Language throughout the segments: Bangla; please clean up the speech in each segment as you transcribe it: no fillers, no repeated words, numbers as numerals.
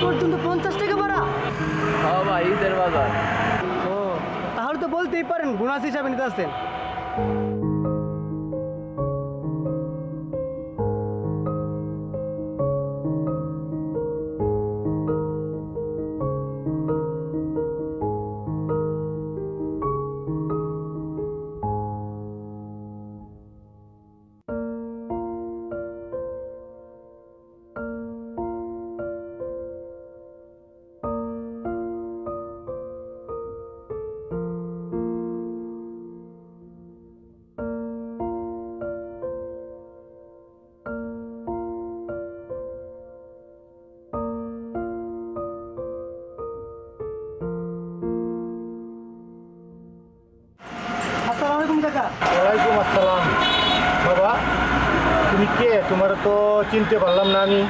পর্যন্ত 50 টাকা ভাড়া? হ্যাঁ ভাই, ঈদের বাজার। ও তাহলে তো বলতেই পারেন বোনাস হিসাবে নিতে আসছেন। ওয়ালাইকুম আসসালাম। বাবা তুমি কে? তোমার তো চিনতে পারলাম না আমি।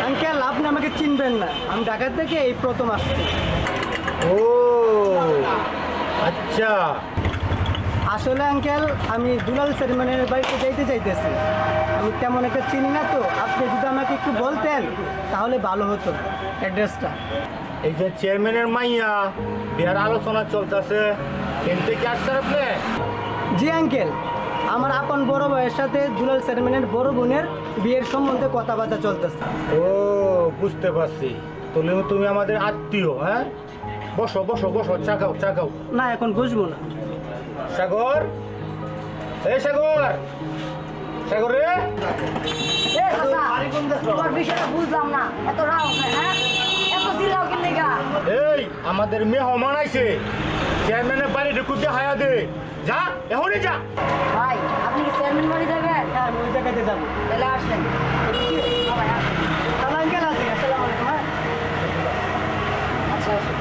আঙ্কেল আপনি আমাকে চিনবেন না, আমি ঢাকা থেকে এই প্রথম আসছি। ও আচ্ছা। আসলে আঙ্কেল আমি দুলাল চেয়ারম্যানের বাড়িতে যাইতে চাইতেছি, আমি তেমন একটা চিনি না, তো আপনি যদি আমাকে একটু বলতেন তাহলে ভালো হতো অ্যাড্রেসটা। এই যে চেয়ারম্যানের মাইয়া বিয়ার আলোচনা চলতেছে, এনতে কি আসছেন আপনি? জি আঙ্কেল, আমার আপন বড় ভাইয়ের সাথে দুলাল চেয়ারম্যানের বড় বোনের বিয়ের সম্বন্ধে কথাবার্তা চলতেছে। ও বুঝতে পারছি, তুমি আমাদের আত্মীয়। হ্যাঁ বসো বসো বসো, চা খাও চা খাও। না এখন বুঝবো না। সাগর, এই সাগর, সাগর রে। বুঝলাম না এত রাও, হ্যাঁ এত চিল্লাও কি লেগা? এই আমাদের মেহমান আইছে, চেয়ারম্যানের বাড়ি ঢুকুতে হায়া দে। যা এখনই যা। ভাই আপনি কি চেয়ারম্যান বাড়ি যাবেন? হ্যাঁ ওই জায়গাতে যাবো। তাহলে আসেন। তাহলে আঙ্কেল আছি, আসসালামু আলাইকুম। হ্যাঁ আচ্ছা আসেন।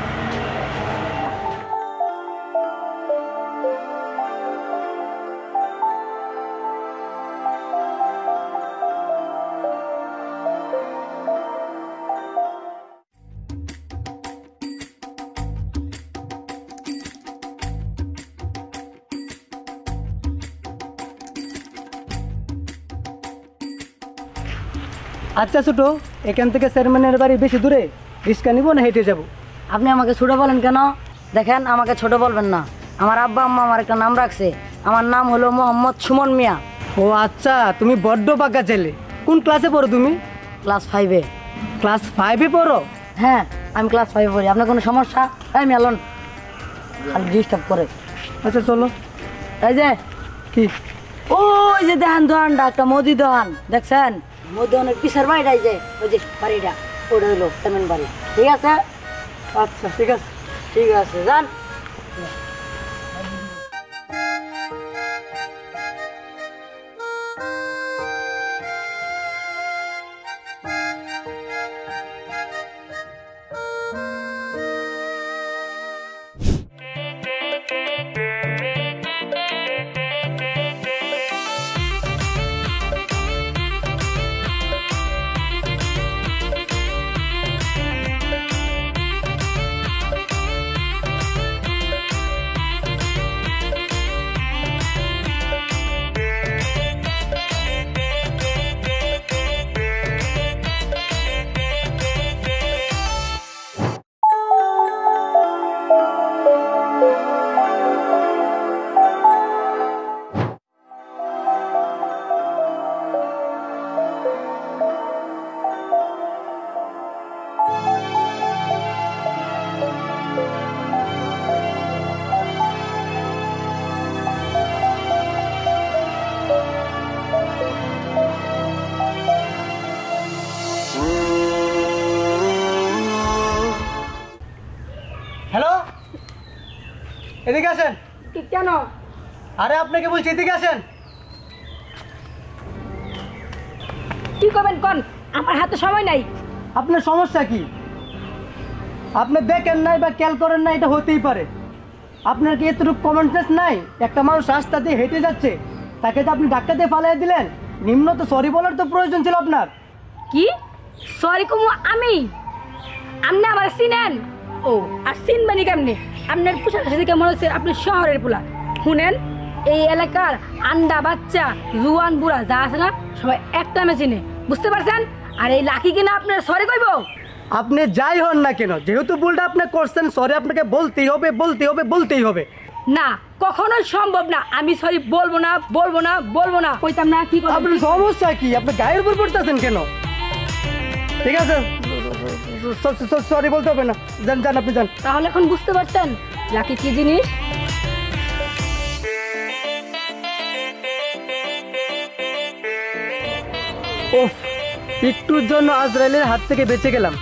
আচ্ছা ছোটো, এখান থেকে চেয়ারম্যানের বাড়ি বেশি দূরে, রিক্সা নিব না হেঁটে যাব? আপনি আমাকে ছোট বলেন কেন? দেখেন আমাকে ছোট বলবেন না, আমার আব্বা আম্মা আমার একটা নাম রাখছে, আমার নাম হলো মোহাম্মদ সুমন মিয়া। ও আচ্ছা, তুমি বড্ড পাকা ছেলে। কোন ক্লাসে পড়ো তুমি? ক্লাস 5-এ। ক্লাস 5-এ পড়ো? হ্যাঁ আমি ক্লাস 5-এ পড়ি। আপনার কোনো সমস্যা? এই মেলন খালি ডিস্টার্ব করে। আচ্ছা চলো। এই যে কি ওই যে দেখেন দোকানটা, একটা মুদি দোকান দেখছেন? মুদি দোকানের পিছের বাড়িটা, এই যে ওই যে বাড়িটা, ওটা হলো চেয়ারম্যান বাড়ি। ঠিক আছে? আচ্ছা ঠিক আছে। ঠিক আছে যান। হ্যালো, এদিকে আসেন। কেন? আরে আপনাকে বলছি এদিকে আসেন। কি করবেন কোন? আমার হাতে সময় নাই। আপনার সমস্যা কি? আপনি দেখেন নাই বা খেয়াল করেন না, এটা হতেই পারে। আপনার কি এতটুকু কমন সেন্স নাই? একটা মানুষ রাস্তা দিয়ে হেঁটে যাচ্ছে, তাকে তো আপনি ধাক্কা দিয়ে ফালাই দিলেন। নিম্ন তো সরি বলার তো প্রয়োজন ছিল আপনার। কি সরি কমু আমি? আপনি আমার চিনেন? ও আর চিনবানি কেমনি? আপনার পোশাক সাথে কেমন হচ্ছে আপনি শহরের পোলা। শুনেন, এই এলাকার আন্ডা বাচ্চা জুয়ান বুড়া যা আছে না সবাই একটা নামে চিনে, বুঝতে পারছেন? আর এই লাকি কিনা আপনার সরি কইব? আপনি যাই হন না কেন, যেহেতু ভুলটা আপনি করছেন, সরি আপনাকে বলতেই হবে, বলতেই হবে, বলতেই হবে। না, কখনোই সম্ভব না। আমি সরি বলবো না, বলবো না, বলবো না, কইতাম না। কি করব? আপনার সমস্যা কি? আপনি গায়ের উপর পড়তেছেন কেন? ঠিক আছে, সরি বলতে হবে না, যান যান, আপনি যান। তাহলে এখন বুঝতে পারছেন লাকি কি জিনিস? ওফ, একটুর জন্য আজরাইলের হাত থেকে বেঁচে গেলাম।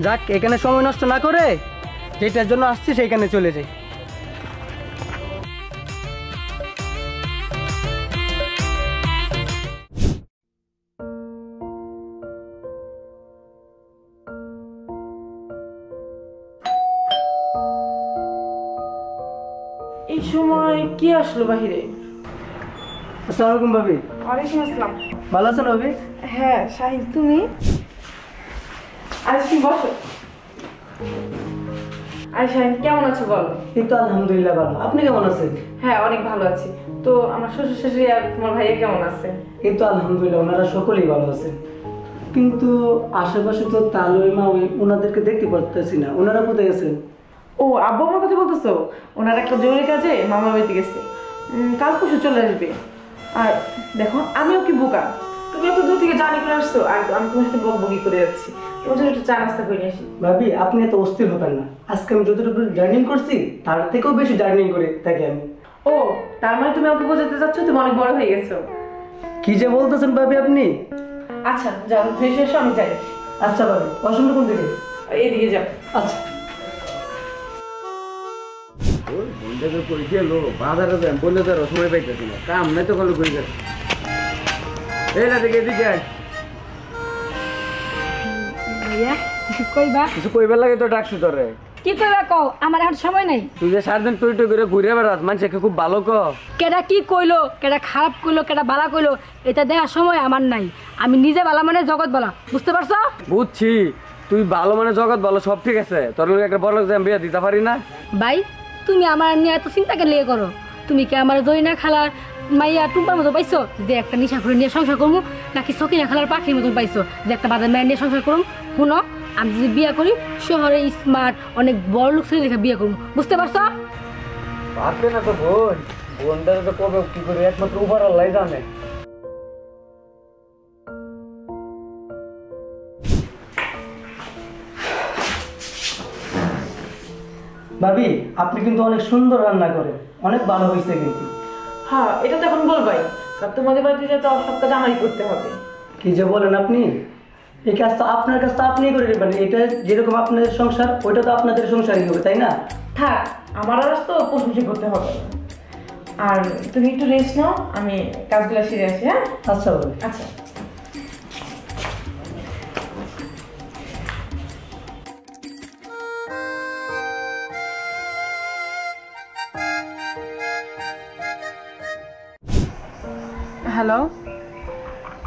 যাক, এখানে সময় নষ্ট না করে যেটার জন্য আসছি সেইখানে চলে যাই। এই সময় কি আসলো বাহিরে? আসসালামু আলাইকুম ভাবি। ওয়ালাইকুম আসসালাম। ভালো আছেন ভাবি? হ্যাঁ শাহিন, তুমি? আরে তুমি বসো। আরে শাহিন, কেমন আছো বলো? এই তো আলহামদুলিল্লাহ ভালো। আপনি কেমন আছেন? হ্যাঁ অনেক ভালো আছি। তো আমার শ্বশুর শাশুড়ি আর তোমার ভাইয়া কেমন আছে? এই তো আলহামদুলিল্লাহ, ওনারা সকলেই ভালো আছেন। কিন্তু আশেপাশে তো তালুই মা, ওনাদেরকে দেখতে পারতেছি না। ওনারা কোথায় গেছেন? ও আব্বু আমার কথা বলতেছো? ওনার একটা জরুরি কাজে মামা বাড়িতে গেছে, কাল পরশু চলে আসবে। আর দেখো আমিও কি বোকা, তুমি এত দূর থেকে জার্নি করে আসছো আর আমি তোমার সাথে বকবকি করে যাচ্ছি। তোমার জন্য একটু চা নাস্তা করে নিয়ে আসি। ভাবি, আপনি এত অস্থির হবেন না। আজকে আমি যতটুকু জার্নিং করছি তার থেকেও বেশি জার্নিং করে থাকি আমি। ও তার মানে তুমি আমাকে বোঝাতে চাচ্ছ তুমি অনেক বড় হয়ে গেছো? কি যে বলতেছেন ভাবি আপনি? আচ্ছা যাও, ফ্রেশ এসো, আমি যাই। আচ্ছা ভাবি, পছন্দ কোন দিকে? এইদিকে যাও। আচ্ছা। বন্ধুদের কই গেল বাজারে যান, বলে তার সময় পাইতেছি না, কাম নাই তো ভালো কই গেছে। এই না দেখে এদিকে আয়। ভাইয়া কিছু কইবা? কিছু কইবার লাগে তো ডাকছি তোরে। কি কইবা কও? আমার এখন সময় নাই। তুই যে সারাদিন টুই টুই করে ঘুরে বেড়াস, মানুষকে খুব ভালো ক। কেডা কি কইলো, কেডা খারাপ কইলো, কেডা বালা কইলো, এটা দেখার সময় আমার নাই। আমি নিজে বালা মানে জগৎ বালা, বুঝতে পারছো? বুঝছি, তুই ভালো মানে জগৎ ভালো, সব ঠিক আছে। তোর লোক একটা বড় লোক যে আমি বিয়ে দিতে পারি না। ভাই তুমি আমার নিয়ে এত চিন্তা কেন লিয়ে করো? তুমি কি আমার জরিনা খালার মাইয়া টুম্পার মতো পাইছো যে একটা নিশা করে নিয়ে সংসার করবো, নাকি সকিনা খালার পাখির মতো পাইছো যে একটা বাজার মেয়ের নিয়ে সংসার করুম? শুনো, আমি যদি বিয়ে করি শহরে স্মার্ট অনেক বড় লোক ছেলে দেখে বিয়ে করবো, বুঝতে পারছো? পারবে না তো বোন, বোনটারে তো কবে কি করে একমাত্র উপর আল্লাহ জানে। ভাবি, আপনি কিন্তু অনেক সুন্দর রান্না করেন, অনেক ভালো হয়েছে কিন্তু। হ্যাঁ এটা তো এখন বলবাই, কারণ তোমাদের বাড়িতে যেতে সব কাজ আমারই করতে হবে। কি যে বলেন আপনি! এই কাজ তো আপনার কাজ তো আপনিই করে নেবেন। এটা যেরকম আপনাদের সংসার, ওইটা তো আপনাদের সংসারই হবে, তাই না? থাক, আমার আর তো প্রশংসা করতে হবে না। আর তুমি একটু রেস্ট নাও, আমি কাজগুলো সেরে আসি। হ্যাঁ আচ্ছা ভাবি। আচ্ছা। হ্যালো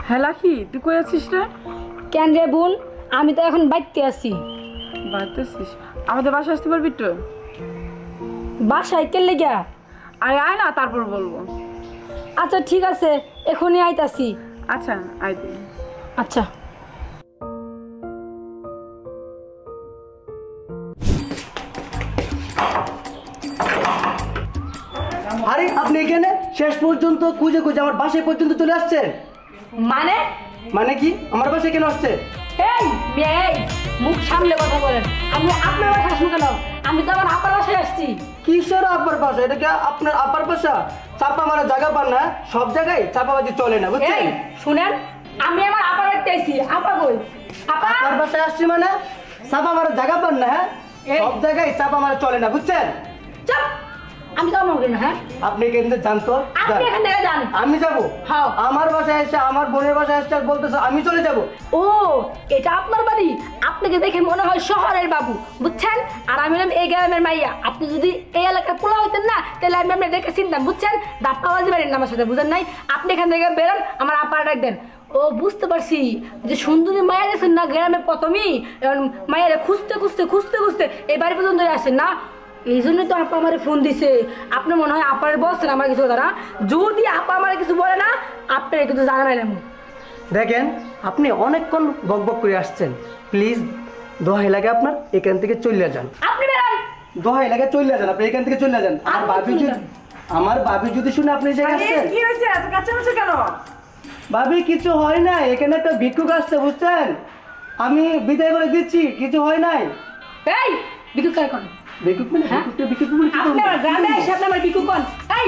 হ্যাঁ লাকি, তুই কই আছিস রে? কেন রে বোন, আমি তো এখন বাইতে আছি। বাড়তেছিস? আমাদের বাসায় আসতে পারবি তো? বাসায় কে লেগা? আরে আয় না, তারপর বলবো। আচ্ছা ঠিক আছে, এখনই আইতাছি। আচ্ছা আয় তুই। আচ্ছা। আরে আপনি এখানে শেষ পর্যন্ত খুঁজে খুঁজে আমার বাসায় পর্যন্ত চলে আসছেন? মানে? মানে কি? আমার বাসায় কেন আসছে? এই মেয়ে, এই, মুখ সামলে কথা বলেন। আমি আপনার বাসায় আসবো কেন? আমি তো আমার আপার বাসায় আসছি। কিসের আপার বাসা? এটা কি আপনার আপার বাসা? চাপা মারা জায়গা পান না, সব জায়গায় চাপাবাজি চলে না, এই বুঝছেন? শুনেন, আমি আমার আপার বাড়িতে আইছি। আপা কই? আপা? আপনার বাসায় আসছি মানে চাপা মারা জায়গা পান না? হ্যাঁ, সব জায়গায় চাপ আমার চলে না, বুঝছেন? চুপ, আমি তো মনে করি না। হ্যাঁ, আপনি কিন্তু জানতো আপনি এখান থেকে যান। আমি যাবো? হ্যাঁ। আমার বাসায় এসে আমার বোনের বাসায় এসে আর বলতেছো আমি চলে যাব? ও, এটা আপনার বাড়ি? আপনাকে দেখে মনে হয় শহরের বাবু, বুঝছেন? আর আমি হলাম এই গ্রামের মাইয়া। আপনি যদি এই এলাকার পোলা হইতেন না, তাহলে আমি আপনার দেখে চিনতাম, বুঝছেন? দাপ্পাবাজি বাড়ির না আমার সাথে, বুঝেন নাই? আপনি এখান থেকে বেরোন, আমার আপা ডাক দেন। ও, বুঝতে পারছি, যে সুন্দরী মায়া গেছেন না গ্রামে প্রথমেই, মায়েরা খুঁজতে খুঁজতে খুঁজতে খুঁজতে এই বাড়ি পর্যন্ত আসেন না। এই জন্যই তো আপা আমারে ফোন দিছে। আপনি মনে হয় আপার বলছেন আমার কিছু কথা না। যদি আপা আমার কিছু বলে না, আপনারা কিন্তু জানাইলাম। দেখেন, আপনি অনেকক্ষণ বকবক করে আসছেন, প্লিজ দোহাই লাগে আপনার এখান থেকে চলে যান। আপনি বেরান। দোহাই লাগে চলে যান, আপনি এখান থেকে চলে যান। আমার ভাবি যদি শুনে আপনি যে আসছেন। কি হয়েছে, এত কাছাকাছি কেন? ভাবি কিছু হয় না, এখানে একটা ভিক্ষুক আসছে, বুঝছেন? আমি বিদায় করে দিচ্ছি, কিছু হয় নাই। এই বিদ্যুৎ কার কোন ভিক্ষুক মানে ভিক্ষুক মানে কি করব? আপনার গ্রামে এসে আপনি আমার বিদ্যুৎ কোন? এই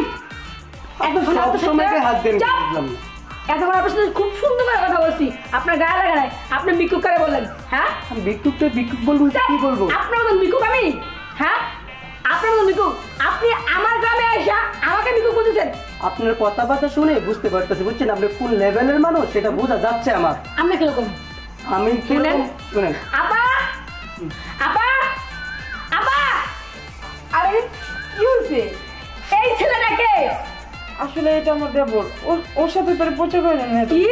এতক্ষণ সব সময়কে হাত দেন, বুঝলাম না। এতক্ষণ আপনার সাথে খুব সুন্দর করে কথা বলছি, আপনার গায়ে লাগা নাই, আপনি বিক্ষুক করে বললেন। হ্যাঁ, আমি ভিক্ষুক বলবো, কি বলবো? আপনার মতন বিক্ষুক আমি? হ্যাঁ, আপনার মতন বিক্ষুক? আপনি আমার গ্রামে এসে আমাকে বিক্ষুক বলতেছেন? আপনার কথাবার্তা শুনে বুঝতে পারতেছি, বুঝছেন? আপনি কোন লেভেলের মানুষ সেটা বোঝা যাচ্ছে আমার। আপনি কিরকম? আমি শুনেন, শুনেন। আপা, আপা, আপা। আরে কি হয়েছে? এই ছেলেটাকে আসলে এটা আমার দেবর, ওর সাথে তোর পরিচয় করে জানি না। কি?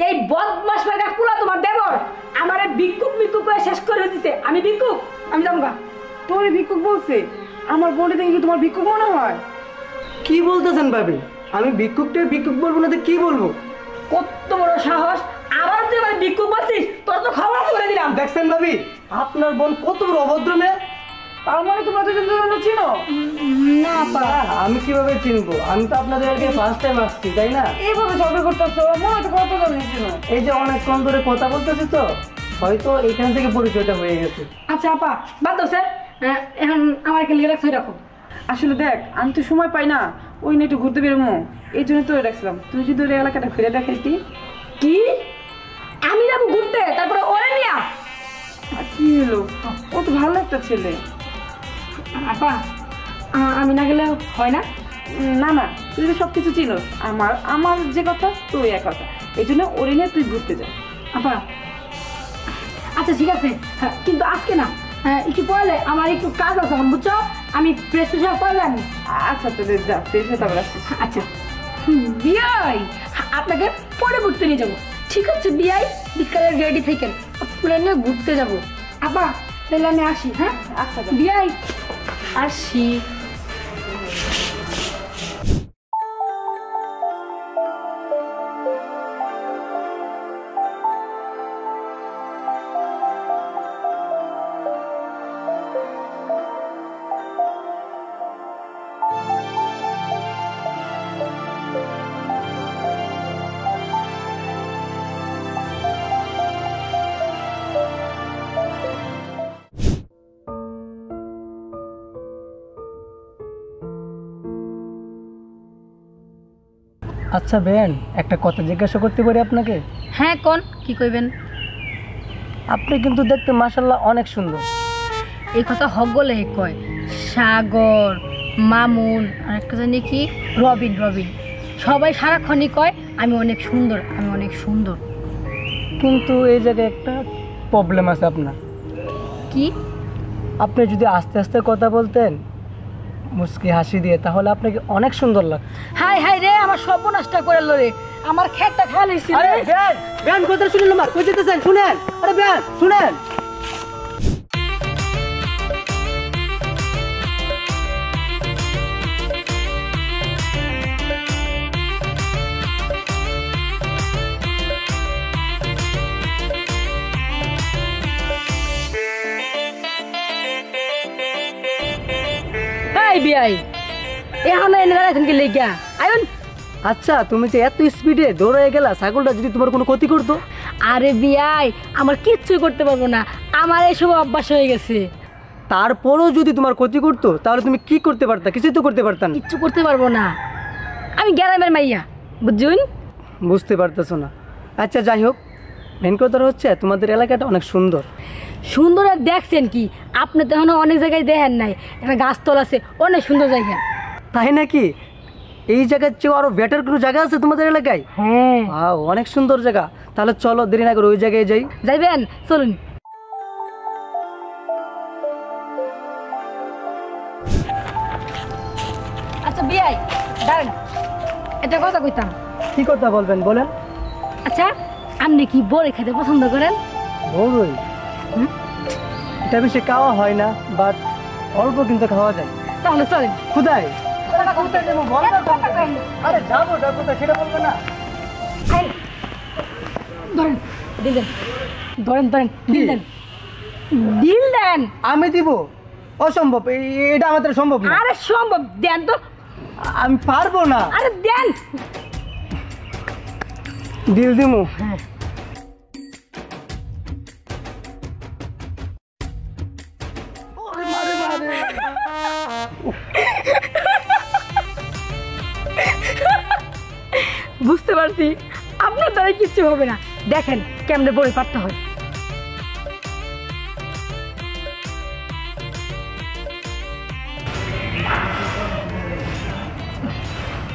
এই বদমাস মেয়েটা পুরা তোমার দেবর? আমারে ভিক্ষুক ভিক্ষুক করে শেষ করে দিতে। আমি ভিক্ষুক? আমি যাবো। তোর ভিক্ষুক বলছে? আমার বোনে দেখি কি তোমার ভিক্ষুক মনে হয়? কি বলতেছেন ভাবি? আমি ভিক্ষুক বলবো না তো কি বলবো? কত বড় সাহস! আবার তুই আমার ভিক্ষুক বলছিস? তোর তো খবর করে দিলাম। দেখছেন ভাবি, আপনার বোন কত বড় অভদ্র মেয়ে। তার মানে তোমরা দুজন দুজনে চিনো? না আপা, আমি কিভাবে চিনবো? আমি তো আপনাদের আগে ফার্স্ট টাইম আসছি, তাই না? এইভাবে ঝগড়া করতেছো, মনে হয় তো কত জানি চিনো। এই যে অনেকক্ষণ ধরে কথা বলতেছি তো, হয়তো এখান থেকে পরিচয়টা হয়ে গেছে। আচ্ছা আপা, বাদ দাও স্যার। এখন আমার একটা লিখে রাখছো, রাখো। আসলে দেখ, আমি তো সময় পাই না, ওই নিয়ে একটু ঘুরতে বেরোবো, এই জন্য তো রাখছিলাম। তুই যদি ওই এলাকাটা ঘুরে দেখাইতি। কি? আমি যাবো ঘুরতে, তারপরে ওরে নিয়া? আর কি হলো, ও তো ভালো একটা ছেলে। আপা, আমি না গেলে হয় না? না না, তুই তো সব কিছু চিনোস। আমার যে কথা তুই এক কথা, এই জন্য ওরে নিয়ে তুই ঘুরতে যা। আপা, আচ্ছা ঠিক আছে, কিন্তু আজকে না, একটু পড়লে আমার একটু কাজ আছে, বুঝছো? আমি প্রেসক্রিপশন পড়লাম। আচ্ছা তো যা, ফ্রেশ হয়ে তারপর আসছিস। আচ্ছা বিয়াই, আপনাকে পরে ঘুরতে নিয়ে যাবো। ঠিক আছে বিয়াই, বিকালের রেডি থাকেন, আপনারা নিয়ে ঘুরতে যাবো। আপা তাহলে আমি আসি। হ্যাঁ আচ্ছা বিয়াই, আসি। আচ্ছা বেন, একটা কথা জিজ্ঞাসা করতে পারি আপনাকে? হ্যাঁ কোন, কি কইবেন? আপনি কিন্তু দেখতে মাশাআল্লাহ অনেক সুন্দর। এই কথা হগলে কয় সাগর, মামুন, আর একটা জানি কি রবিন। সবাই সারাক্ষণই কয় আমি অনেক সুন্দর, আমি অনেক সুন্দর। কিন্তু এই জায়গায় একটা প্রবলেম আছে আপনার। কি? আপনি যদি আস্তে আস্তে কথা বলতেন, মুস্কি হাসি দিয়ে, তাহলে আপনাকে অনেক সুন্দর লাগতো। হাই হাই রে, আমার সর্বনাশটা করে রে, আমার খেটটা খেয়াল হয়েছিল। আরে বেন কথা শুনেন, আমার কই যেতেছেন শুনেন। আরে বেন শুনেন। হাই বিয়াই, এখন এনে দাঁড়াইছেন কি লেগা? আয়ুন। আচ্ছা, তুমি যে এত স্পিডে দৌড়ে গেলা, ছাগলটা যদি তোমার কোনো ক্ষতি করতো? আরে বিয়াই, আমার কিচ্ছুই করতে পারবো না, আমার এসব অভ্যাস হয়ে গেছে। তারপরও যদি তোমার ক্ষতি করতো, তাহলে তুমি কি করতে পারতা? কিছুই তো করতে পারতাম। কিচ্ছু করতে পারবো না, আমি গ্রামের মাইয়া, বুঝছুন? বুঝতে পারতেছো না? আচ্ছা যাই হোক, মেন কথা হচ্ছে তোমাদের এলাকাটা অনেক সুন্দর। সুন্দর আর দেখছেন কি, আপনি তো এখনো অনেক জায়গায় দেখেন নাই, একটা গাছতল আছে, অনেক সুন্দর জায়গা। তাই নাকি? এই জায়গার চেয়েও আরো বেটার কোনো জায়গা আছে তোমাদের এলাকায়? হ্যাঁ, অনেক সুন্দর জায়গা। তাহলে চলো দেরি না করে ওই জায়গায় যাই। যাইবেন? চলুন। আচ্ছা বিয়াই, দাঁড়ান, এটা কথা কইতাম। কি কথা বলবেন বলেন। আচ্ছা, আপনি কি বড়ি খেতে পছন্দ করেন? বড়ই? এটা বেশি খাওয়া হয় না, বাট অল্প কিন্তু খাওয়া যায়। তাহলে চলেন। কোথায়? কোথায় যাবো বলবে তো? আরে যাবো কোথায় সেটা বলবে না। ধরেন, দিল দেন, ধরেন ধরেন, দিল দেন, দিল দেন। আমি দিব? অসম্ভব, এটা আমাদের সম্ভব না। আরে সম্ভব, দেন তো। আমি পারবো না। আরে দেন। দিল দিমু। হ্যাঁ, বুঝতে পারছি আপনার দ্বারা কিচ্ছু হবে না। দেখেন কেমনে বড়ি পারতে হয়।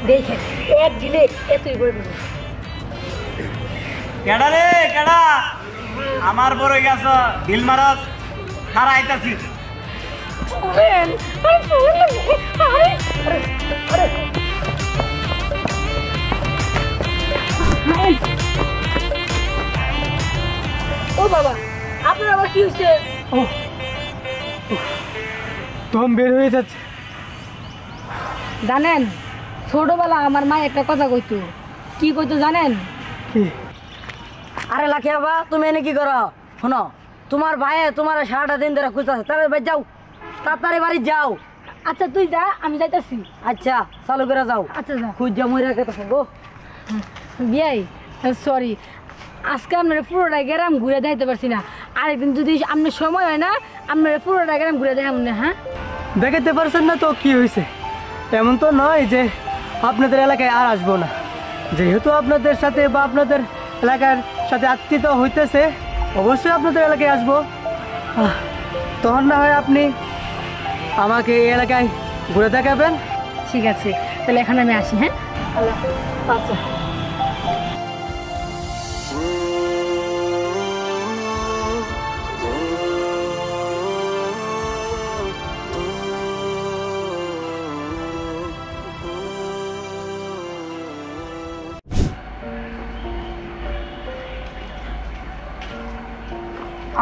দেখেন এক ঢিলে এতই বড়ি পারবে। কেডা রে কেডা? আমার বড় গেছ ঢিল মারস, খারা আইতাছি। শুনেন, আরে শুনেন, আরে ও বাবা, আপনার আবার কি হচ্ছে? দম বের হয়ে যাচ্ছে। জানেন, ছোটবেলা আমার মা একটা কথা কইতো। কি কইতো জানেন? কি? আরে লাখি বাবা, তুমি এনে কি করো? শোনো, তোমার ভাইয়ে তোমার সারাটা দিন ধরে খুঁজতেছে, তাহলে ভাই যাও, তাড়াতাড়ি বাড়ি যাও। আচ্ছা তুই যা, আমি যাইতাছি। আচ্ছা চালু করে যাও, আচ্ছা যা। খুঁজ যা মরে রেখে গো। বিয়াই, সরি, আজকে আপনার পুরোটা গ্রাম ঘুরে দেখাইতে পারছি না। আরেকদিন যদি আপনার সময় হয় না, আপনার পুরোটা গ্রাম ঘুরে দেখাম না। হ্যাঁ, দেখাতে পারছেন না তো কি হয়েছে? এমন তো নয় যে আপনাদের এলাকায় আর আসবো না। যেহেতু আপনাদের সাথে বা আপনাদের এলাকার সাথে আত্মীয়তা হইতেছে, অবশ্যই আপনাদের এলাকায় আসবো। তখন না হয় আপনি আমাকে এই এলাকায় ঘুরে দেখাবেন। ঠিক আছে, তাহলে এখন আমি আসি। হ্যাঁ, আল্লাহ হাফেজ। আচ্ছা।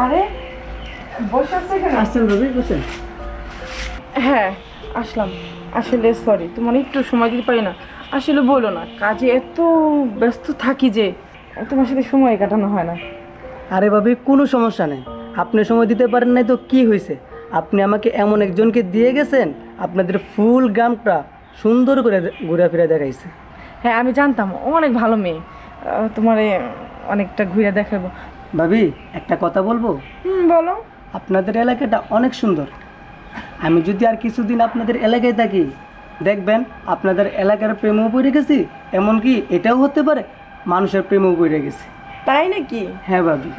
আরে বসে আছে এখানে? আসছেন রবি, বসেন। হ্যাঁ আসলাম। আসলে সরি, তোমার একটু সময় দিতে পারি না। আসলে বলো না, কাজে এত ব্যস্ত থাকি যে তোমার সাথে সময় কাটানো হয় না। আরে ভাবি, কোনো সমস্যা নেই। আপনি সময় দিতে পারেন নাই তো কি হয়েছে? আপনি আমাকে এমন একজনকে দিয়ে গেছেন, আপনাদের ফুল গ্রামটা সুন্দর করে ঘুরে ফিরে দেখাইছে। হ্যাঁ আমি জানতাম, ও অনেক ভালো মেয়ে, তোমারে অনেকটা ঘুরে দেখাবো। ভাবি, একটা কথা বলবো? বলো। আপনাদের এলাকাটা অনেক সুন্দর। আমি যদি আর কিছুদিন আপনাদের এলাকায় থাকি, দেখবেন আপনাদের এলাকার প্রেমও পড়ে গেছি, এমনকি এটাও হতে পারে মানুষের প্রেমও পড়ে গেছে। তাই নাকি? হ্যাঁ ভাবি,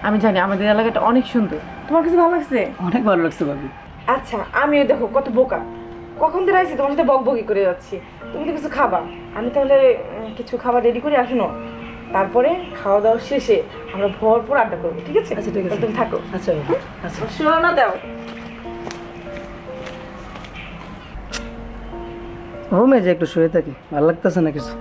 আমি জানি আমাদের এলাকাটা অনেক সুন্দর। তোমার কাছে ভালো লাগছে? অনেক ভালো লাগছে ভাবি। আচ্ছা, আমিও দেখো কত বোকা, কখন ধরে আইছি তোমার সাথে বকবকি করে যাচ্ছি। তুমি তো কিছু খাবা, আমি তাহলে কিছু খাবার রেডি করে আসুন, তারপরে খাওয়া দাওয়া শেষে আমরা ভরপুর আড্ডা করবো। ঠিক আছে? আচ্ছা ঠিক আছে, তুমি থাকো। আচ্ছা ভাবি, আচ্ছা। শোনো না, দাও। রুমে যে একটু শুয়ে থাকি, ভালো লাগতেছে না কিছু।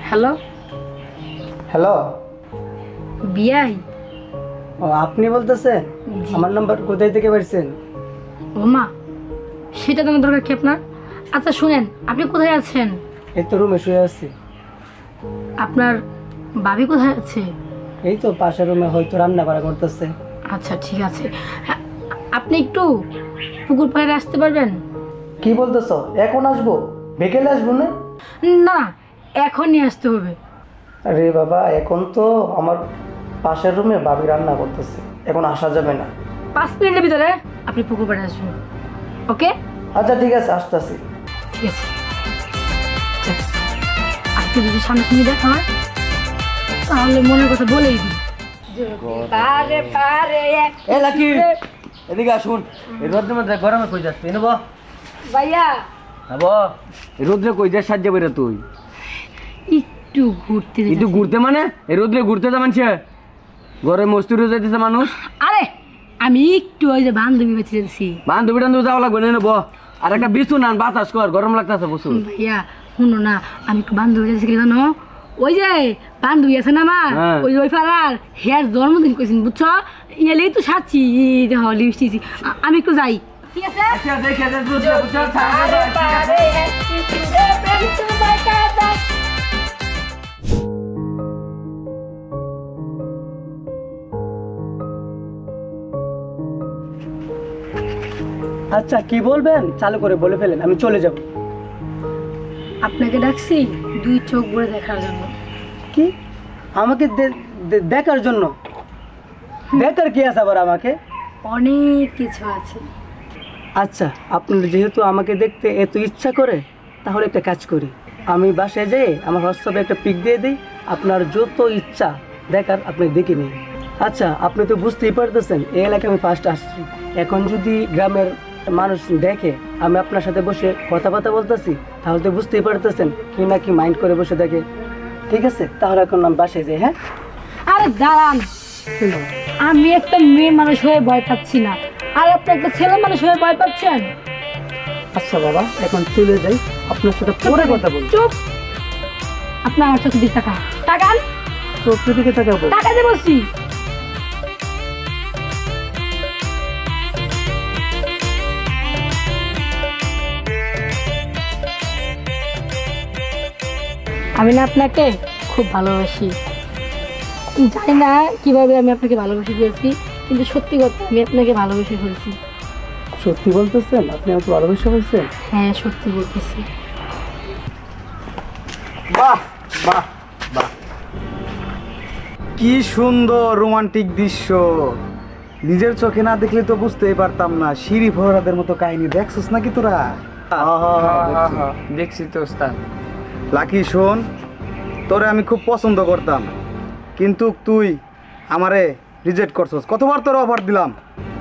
হ্যালো, হ্যালো, বিয়াই। ও আপনি বলতেছেন? আমার নাম্বার কোথায় থেকে পাইছেন? ও মা, সেটা তোমার দরকার কি আপনার? আচ্ছা শুনেন, আপনি কোথায় আছেন? এই তো রুমে শুয়ে আছি। আপনার ভাবি কোথায় আছে? এই তো পাশের রুমে হয়তো রান্না করা করতেছে। আচ্ছা ঠিক আছে, হ্যাঁ, আপনি একটু পুকুর পাড়ে আসতে পারবেন? কি বলতেছো? এখন আসবো? বিকেলে আসবো না? না, এখনই আসতে হবে। আরে বাবা, এখন তো আমার পাশের রুমে ভাবি রান্না করতেছে, এখন আসা যাবে না। 5 মিনিটের ভিতরে আপনি পুকুর পাড়ে আসবেন, ওকে? আচ্ছা ঠিক আছে, আসতেছি। ঠিক আছে, আচ্ছা, আজকে যদি সামনাসামনি দেখা হয় তাহলে মনের কথা বলেই দিই। পারে পারে এ লাকি, এদিকে আসুন। এই রোদ্রের মধ্যে গরমে কই যাচ্ছি নেব? ভাইয়া হব এই রোদ্রে কই যাস সাহায্য করে তুই? একটু ঘুরতে একটু যেতেছি। ঘুরতে মানে এই রোদ্রে ঘুরতে যা মানছে ঘরে মস্তুরে যাইতেছে মানুষ। আরে আমি একটু ওই যে বান্ধবী বেঁচে যাচ্ছি। বান্ধবী টান্ধবী যাওয়া লাগবে না নেব। আর একটা বিছু না বাতাস কর, গরম লাগতেছে প্রচুর। ভাইয়া শুনো না, আমি একটু বান্ধবী যাচ্ছি কি জানো? ওই যে বান্ধবী আছে না আমার, হ্যাঁ। ওই ওই পাড়ার হেয়ার জন্মদিন করেছেন বুঝছো, ইয়েলেই তো সাচ্ছি দেখ লিপস্টিক। আমি একটু যাই, ঠিক আছে? আচ্ছা দেখে দে রোদ্রে বুঝছ ছাড়া আচ্ছা কি বলবেন চালু করে বলে ফেলেন, আমি চলে যাব। আপনাকে ডাকছি 2 চোখ ভরে দেখার জন্য। কি? আমাকে দেখার জন্য? দেখার কি আছে আবার আমাকে? অনেক কিছু আছে। আচ্ছা, আপনার যেহেতু আমাকে দেখতে এত ইচ্ছা করে, তাহলে একটা কাজ করি, আমি বাসায় যেয়ে আমার হোয়াটসঅ্যাপে একটা পিক দিয়ে দিই, আপনার যত ইচ্ছা দেখার আপনি দেখে নিন। আচ্ছা, আপনি তো বুঝতেই পারতেছেন এই এলাকায় আমি ফার্স্ট আসছি। এখন যদি গ্রামের মানুষ দেখে আমি আপনার সাথে বসে কথাবার্তা বলতেছি, তাহলে তো বুঝতেই পারতেছেন কি না কি মাইন্ড করে বসে থাকে। ঠিক আছে, তাহলে এখন আমি বাসায় যাই। হ্যাঁ, আরে দাঁড়ান, আমি একটা মেয়ে মানুষ হয়ে ভয় পাচ্ছি না, আর আপনি একটা ছেলে মানুষ হয়ে ভয় পাচ্ছেন। আচ্ছা বাবা, এখন চলে যাই, আপনার সাথে পরে কথা বলবো। চুপ, আপনার আমার চোখের দিকে টাকা টাকান, চোখের দিকে তাকাবো? টাকা দিয়ে বলছি। আমি না আপনাকে খুব ভালোবাসি, জানি না কিভাবে আমি আপনাকে ভালোবেসে ফেলছি, কিন্তু সত্যি কথা আমি আপনাকে ভালোবেসে ফেলছি। সত্যি বলতেছেন? আপনি আমাকে ভালোবেসে বলছেন? হ্যাঁ সত্যি বলতেছি। বাহ বাহ বাহ, কি সুন্দর রোমান্টিক দৃশ্য! নিজের চোখে না দেখলে তো বুঝতেই পারতাম না। সিঁড়ি ফোরাদের মতো কাহিনী দেখছিস নাকি তোরা? দেখছি তো ওস্তাদ। লাকি শোন, তোরে আমি খুব পছন্দ করতাম, কিন্তু তুই আমারে রিজেক্ট করছস। কতবার তোর অফার দিলাম,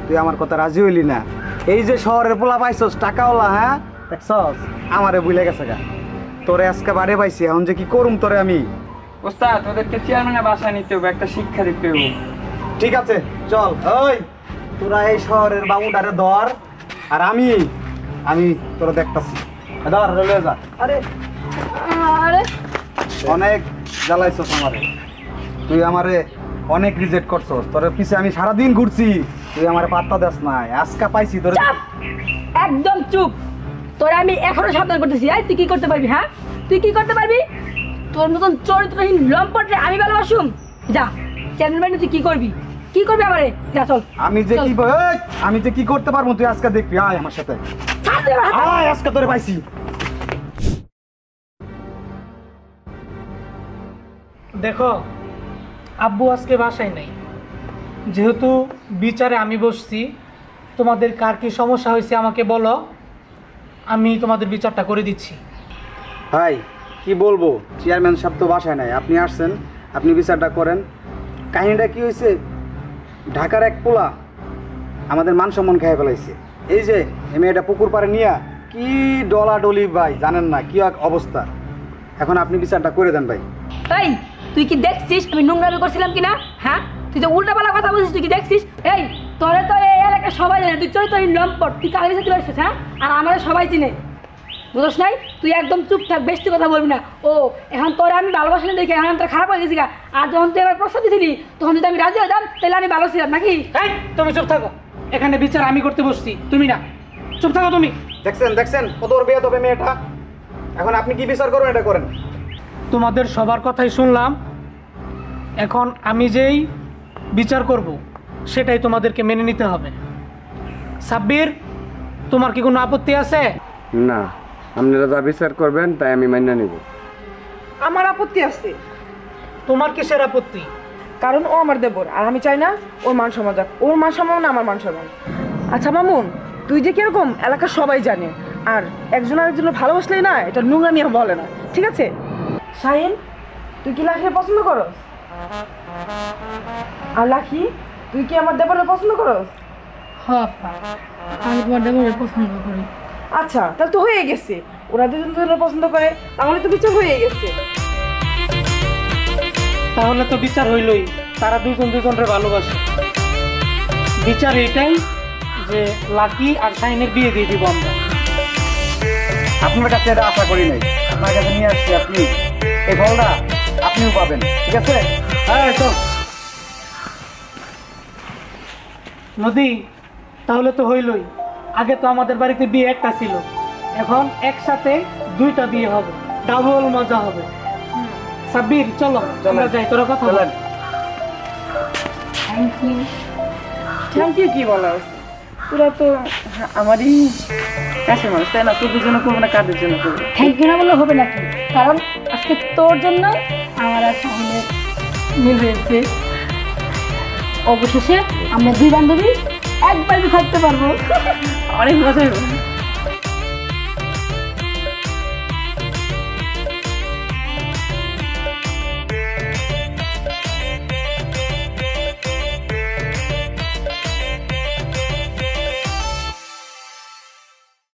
তুই আমার কথা রাজি হইলি না। এই যে শহরের পোলা পাইছস টাকাওয়ালা, হ্যাঁ দেখছস, আমারে ভুলে গেছে গা। তোরে আজকে বাড়ি পাইছি, এখন যে কি করুম তোরে আমি। ওস্তাদ ওদেরকে চেয়ারম্যানের বাসায় নিতে হবে, একটা শিক্ষা দিতে হবে। ঠিক আছে চল, ওই তোরা এই শহরের বাবুটারে ধর, আর আমি তোরা দেখতাছি। ধর রেলে যা। আরে আরে অনেক জ্বালাইছস আমারে, তুই আমারে অনেক রিজেক্ট করছস। তোর পিছে আমি সারাদিন ঘুরছি, তুই আমারে পাত্তা দেস নাই। আজকে পাইছি তোর। চুপ, একদম চুপ। তোরে আমি এখনো সাবধান করতেছি। এই তুই কি করতে পারবি? হ্যাঁ তুই কি করতে পারবি? তোর মতন চরিত্রহীন লম্পটরে আমি ভালোবাসুম? যা চ্যানেল তুই কি করবি? কি করবি আমারে? যা চল। আমি যে চল। কি আমি যে কি করতে পারবো তুই আজকে দেখবি। আয় আমার সাথে, ছাড় দে আমার হাত। আয় আজকে তোরে পাইছি। দেখো, আব্বু আজকে বাসায় নেই, যেহেতু বিচারে আমি বসছি, তোমাদের কার কি সমস্যা হয়েছে আমাকে বলো, আমি তোমাদের বিচারটা করে দিচ্ছি। ভাই কি বলবো, চেয়ারম্যান সাহেব তো বাসায় নাই, আপনি আসছেন, আপনি বিচারটা করেন। কাহিনীটা কি হয়েছে, ঢাকার এক পোলা আমাদের মান সম্মান খেয়ে ফেলাইছে। এই যে মেয়েটা পুকুর পাড়ে নিয়ে কি ডলাডলি ভাই, জানেন না কি এক অবস্থা। এখন আপনি বিচারটা করে দেন ভাই। এই তুই কি দেখছিস আমি নোংরামি করছিলাম কিনা? হ্যাঁ তুই তো উল্টাপাল্টা কথা বলছিস, তুই কি দেখছিস? এই তোরে তো এই এলাকায় সবাই জানে তুই চরিত্রহীন লম্পট, তুই কার কাছে চলে আসছিস? হ্যাঁ আর আমাদের সবাই চিনে। বুঝছ নাই? তুই একদম চুপ থাক, বেশি কথা বলবি না। ও এখন তোরা আমি ভালোবাসি না দেখে এখন তোর খারাপ হয়ে গেছি গা। আর যখন তুই এবার প্রস্তাব দিছিলি তখন যদি আমি রাজি হতাম তাহলে আমি ভালো ছিলাম নাকি? এই তুমি চুপ থাকো, এখানে বিচার আমি করতে বসছি, তুমি না। চুপ থাকো তুমি। দেখছেন কত ওর বিয়ে তবে মেয়েটা। এখন আপনি কি বিচার করবেন এটা করেন। তোমাদের সবার কথাই শুনলাম, এখন আমি যেই বিচার করব সেটাই তোমাদেরকে মেনে নিতে হবে। সাব্বির, তোমার কি কোনো আপত্তি আছে? না, আপনারা যা বিচার করবেন তাই আমি মান্য নিব। আমার আপত্তি আছে, তোমার কিসের আপত্তি? কারণ ও আমার দেবর আর আমি চাই না ওর মান সম্মান যাক। ওর মান সম্মান না আমার মান সম্মান। আচ্ছা মামুন, তুই যে কিরকম এলাকার সবাই জানে, আর একজন আরেকজনের ভালোবাসলেই না এটা নোংরামি বলে না, ঠিক আছে? শাহিন, তুই কি লাখিকে পছন্দ করো? আর লাখি, তুই কি আমার দেবরের পছন্দ করো? হ্যাঁ, আমি তোমার দেবরের পছন্দ করি। আচ্ছা, তাহলে তো হয়ে গেছে। ওরা দুজন দুজনের পছন্দ করে, তাহলে তো বিচার হয়ে গেছে। তাহলে তো বিচার হইলই, তারা দুজন দুজনের ভালোবাসে। বিচার এটাই যে লাকি আর শাহিনের বিয়ে দিয়ে দিব আমরা। আপনার কাছে এটা আশা করি নাই, আপনার কাছে নিয়ে আসছি। আপনি এই ফলটা আপনিও পাবেন, ঠিক আছে? হ্যাঁ তো নদী, তাহলে তো হইলই। আগে তো আমাদের বাড়িতে বিয়ে একটা ছিল, এখন একসাথে দুইটা বিয়ে হবে, ডাবল মজা হবে। সাব্বির চলো আমরা যাই, তোরা কথা বল। Thank you. থ্যাংক ইউ কি বলা আছে? তোরা তো আমারই কাছের মানুষ, তাই না? তোদের জন্য করবো না কাদের জন্য করবো? থ্যাংক ইউ না বললে হবে নাকি? কারণ আজকে তোর জন্য আমার আর শাহিনের মিল হয়েছে। অবশেষে আমরা দুই বান্ধবী একবারই থাকতে পারবো। অনেক মজা হবে।